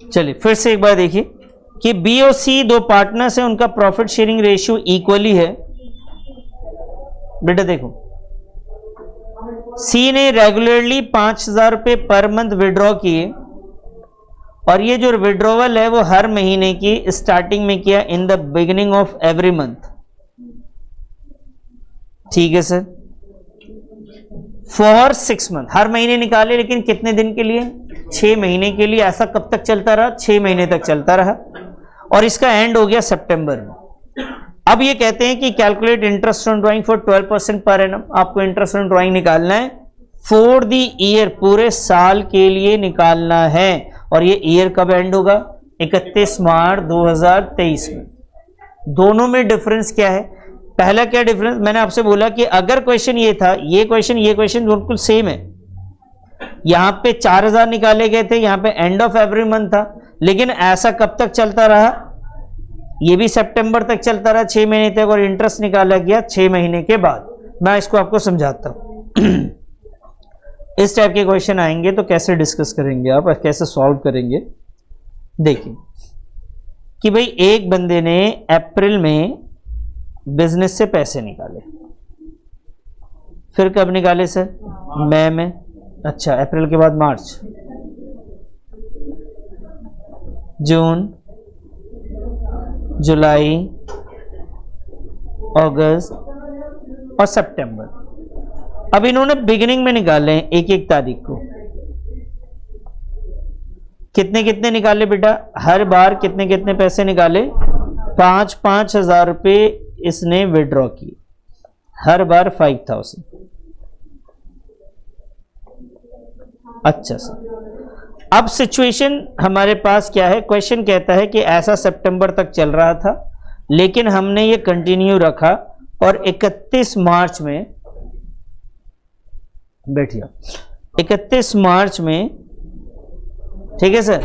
चलिए फिर से एक बार देखिए कि बी और सी दो पार्टनर्स हैं, उनका प्रॉफिट शेयरिंग रेशियो इक्वली है। बेटा देखो, सी ने रेगुलरली 5,000 रुपये पर मंथ विड्रॉ किए और ये जो विड्रॉवल है वो हर महीने की स्टार्टिंग में किया in the beginning of every month. ठीक है सर, फॉर 6 मंथ, हर महीने निकाले, लेकिन कितने दिन के लिए? 6 महीने के लिए। ऐसा कब तक चलता रहा? 6 महीने तक चलता रहा और इसका एंड हो गया सितंबर में। अब ये कहते हैं कि calculate interest on drawing for 12% per annum. आपको इंटरेस्ट ऑन ड्राइंग निकालना है फॉर द ईयर, पूरे साल के लिए निकालना है। और ये ईयर कब एंड होगा? 31 मार्च 2023 में। दोनों में डिफरेंस क्या है? पहला क्या डिफरेंस? मैंने आपसे बोला कि अगर क्वेश्चन ये था, ये क्वेश्चन बिल्कुल सेम है। यहां पे 4,000 निकाले गए थे, यहां पे एंड ऑफ एवरी मंथ था, लेकिन ऐसा कब तक चलता रहा? ये भी सितंबर तक चलता रहा, 6 महीने तक, और इंटरेस्ट निकाला गया 6 महीने के बाद। मैं इसको आपको समझाता हूं। इस टाइप के क्वेश्चन आएंगे तो कैसे डिस्कस करेंगे आप, कैसे सॉल्व करेंगे? देखिए कि भाई एक बंदे ने अप्रैल में बिजनेस से पैसे निकाले, फिर कब निकाले सर? मई में। अच्छा, अप्रैल के बाद मार्च, जून, जुलाई, अगस्त और सितंबर। अब इन्होंने बिगिनिंग में निकाले हैं 1-1 तारीख को। कितने कितने निकाले बेटा? हर बार कितने कितने पैसे निकाले? 5-5 हजार रुपये इसने विड्रॉ किए, हर बार 5,000। अच्छा सर, अब सिचुएशन हमारे पास क्या है? क्वेश्चन कहता है कि ऐसा सितंबर तक चल रहा था, लेकिन हमने ये कंटिन्यू रखा और 31 मार्च में, बैठिए, 31 मार्च में, ठीक है सर,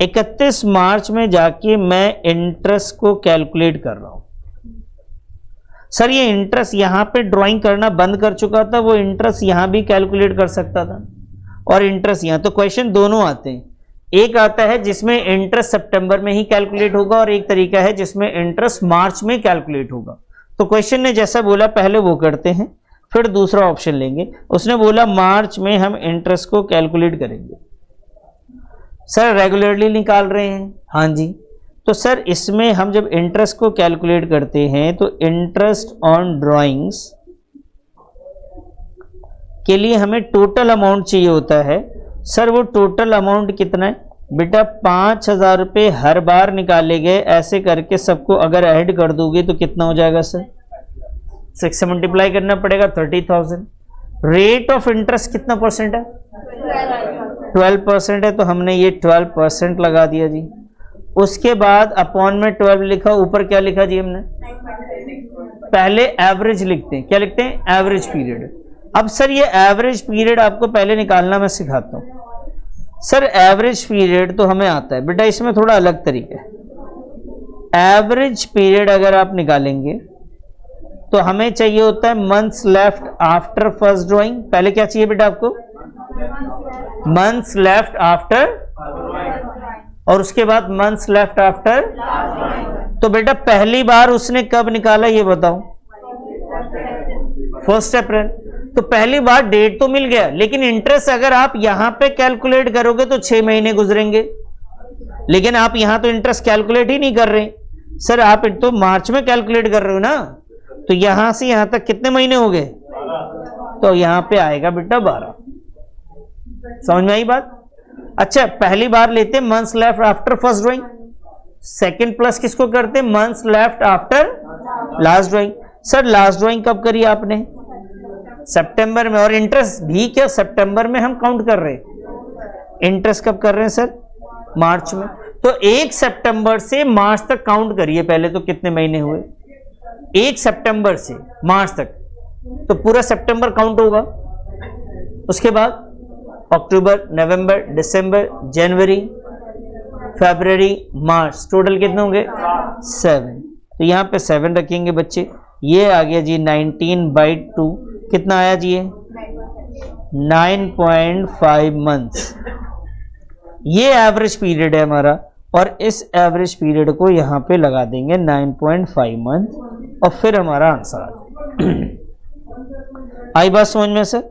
31 मार्च में जाके मैं इंटरेस्ट को कैलकुलेट कर रहा हूं। सर ये इंटरेस्ट यहां पे ड्राइंग करना बंद कर चुका था, वो इंटरेस्ट यहां भी कैलकुलेट कर सकता था और इंटरेस्ट यहां। तो क्वेश्चन दोनों आते हैं, एक आता है जिसमें इंटरेस्ट सितंबर में ही कैलकुलेट होगा और एक तरीका है जिसमें इंटरेस्ट मार्च में कैलकुलेट होगा। तो क्वेश्चन ने जैसा बोला पहले वो करते हैं, फिर दूसरा ऑप्शन लेंगे। उसने बोला मार्च में हम इंटरेस्ट को कैलकुलेट करेंगे। सर रेगुलरली निकाल रहे हैं? हाँ जी। तो सर इसमें हम जब इंटरेस्ट को कैलकुलेट करते हैं तो इंटरेस्ट ऑन ड्राइंग्स के लिए हमें टोटल अमाउंट चाहिए होता है। सर वो टोटल अमाउंट कितना है बेटा? 5,000 रुपये हर बार निकाले गए। ऐसे करके सबको अगर ऐड कर दोगे तो कितना हो जाएगा सर? 6 से मल्टीप्लाई करना पड़ेगा, 30,000। रेट ऑफ इंटरेस्ट कितना परसेंट है? 12% है, तो हमने ये 12% लगा दिया जी। उसके बाद अपॉन में 12 लिखा, ऊपर क्या लिखा जी हमने? पहले एवरेज लिखते हैं। क्या लिखते हैं? Average period. अब सर ये एवरेज पीरियड आपको पहले निकालना मैं सिखाता हूं। सर एवरेज पीरियड तो हमें आता है बेटा, इसमें थोड़ा अलग तरीका है। एवरेज पीरियड अगर आप निकालेंगे तो हमें चाहिए होता है months left after first drawing. पहले क्या चाहिए बेटा आपको? मंथ्स लेफ्ट आफ्टर, और उसके बाद मंथ्स लेफ्ट आफ्टर। तो बेटा पहली बार उसने कब निकाला ये बताओ? 1 अप्रैल। तो पहली बार डेट तो मिल गया, लेकिन इंटरेस्ट अगर आप यहां पे कैलकुलेट करोगे तो 6 महीने गुजरेंगे, लेकिन आप यहां तो इंटरेस्ट कैलकुलेट ही नहीं कर रहे। सर आप तो मार्च में कैलकुलेट कर रहे हो ना, तो यहां से यहां तक कितने महीने हो गए? तो यहां पे आएगा बेटा 12। समझ में आई बात? अच्छा, पहली बार लेते months left after first drawing, second plus किसको करते? Months left after last drawing. Sir last drawing कब करी आपने? सितंबर में। और इंटरेस्ट भी क्या सितंबर में हम काउंट कर रहे हैं? इंटरेस्ट कब कर रहे हैं सर? मार्च में। तो 1 सितंबर से मार्च तक काउंट करिए पहले, तो कितने महीने हुए? 1 सितंबर से मार्च तक, तो पूरा सितंबर काउंट होगा। उसके बाद अक्टूबर, नवंबर, दिसंबर, जनवरी, फरवरी, मार्च, टोटल कितने होंगे? 7। तो यहां पे 7 रखेंगे बच्चे। ये आ गया जी 19/2। कितना आया जी? ये 9.5 मंथ्स, ये एवरेज पीरियड है हमारा, और इस एवरेज पीरियड को यहां पे लगा देंगे 9.5 मंथ, और फिर हमारा आंसर आ जाएगा। आई बात समझ में सर?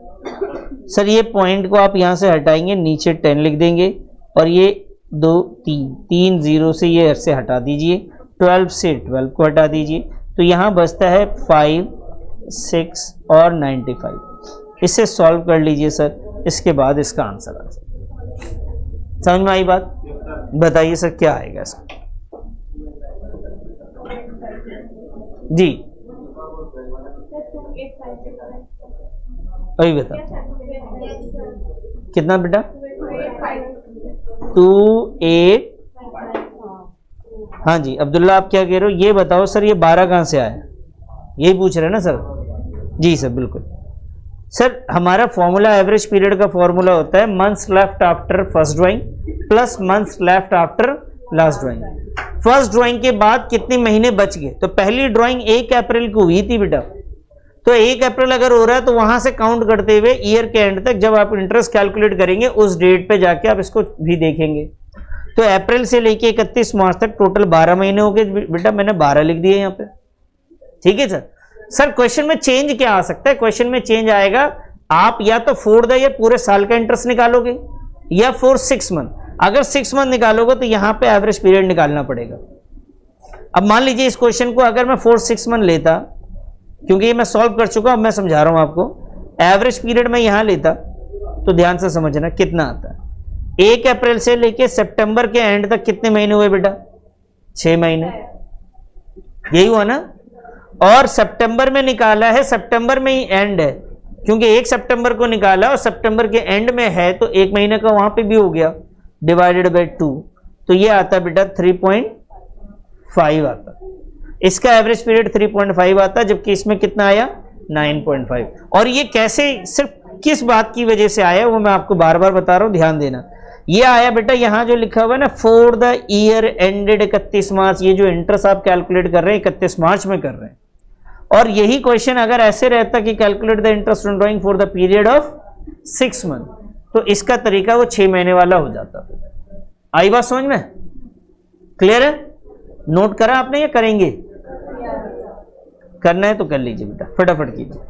सर ये पॉइंट को आप यहां से हटाएंगे, नीचे 10 लिख देंगे, और ये 2 3 0 से ये से हटा दीजिए, 12 से 12 को हटा दीजिए, तो यहां बचता है 5 6 और 95। इसे सॉल्व कर लीजिए सर, इसके बाद इसका आंसर आ जाएगा। समझ में आई बात? बताइए सर क्या आएगा इसका? जी अभी बता, कितना बेटा? 2 8। हाँ जी अब्दुल्ला आप क्या कह रहे हो? ये बताओ सर, ये 12 कहां से आया? यही पूछ रहे हैं ना सर? जी सर बिल्कुल। सर हमारा फॉर्मूला, एवरेज पीरियड का फॉर्मूला होता है months left after first drawing plus months left after last drawing. First drawing के बाद कितने महीने बच गए? तो पहली ड्राइंग 1 अप्रैल को हुई थी बेटा, तो 1 अप्रैल अगर हो रहा है तो वहां से काउंट करते हुए ईयर के एंड तक, जब आप इंटरेस्ट कैलकुलेट करेंगे उस डेट पे जाके आप इसको भी देखेंगे। तो अप्रैल से लेके 31 मार्च तक टोटल 12 महीने हो गए बेटा, मैंने 12 लिख दिए यहां पे। ठीक है सर। सर क्वेश्चन में चेंज क्या आ सकता है? क्वेश्चन में चेंज आएगा, आप या तो फॉर द ईयर पूरे साल का इंटरेस्ट निकालोगे, या फॉर 6 मंथ। अगर 6 मंथ निकालोगे तो यहां पे एवरेज पीरियड निकालना पड़ेगा। अब मान लीजिए इस क्वेश्चन को अगर मैं फॉर 6 मंथ लेता, क्योंकि ये मैं सॉल्व कर चुका हूं, अब मैं समझा रहा हूं आपको, एवरेज पीरियड में यहां लेता तो ध्यान से समझना कितना आता है। 1 अप्रैल से लेके सितंबर के एंड तक कितने महीने हुए बेटा? 6 महीने, यही हुआ ना? और सितंबर में निकाला है, सितंबर में ही एंड है, क्योंकि 1 सितंबर को निकाला और सितंबर के एंड में है, तो 1 महीने का वहां पे भी हो गया, डिवाइडेड बाय 2, तो ये आता बेटा 3.5 आता। इसका एवरेज पीरियड 3.5 आता, जबकि इसमें कितना आया? 9.5। और ये कैसे, सिर्फ किस बात की वजह से आया वो मैं आपको बार बार बता रहा हूं, ध्यान देना। ये आया बेटा, यहां जो लिखा हुआ है ना, फॉर द ईयर एंडेड 31 मार्च, ये जो इंटरेस्ट आप कैलकुलेट कर रहे हैं 31 मार्च में कर रहे हैं, और यही क्वेश्चन अगर ऐसे रहता कि calculate the interest on drawing for the period of 6 month, तो इसका तरीका वो 6 महीने वाला हो जाता। आई बात समझ में? क्लियर है? नोट करा आपने या करेंगे? करना है तो कर लीजिए बेटा, फटाफट कीजिए।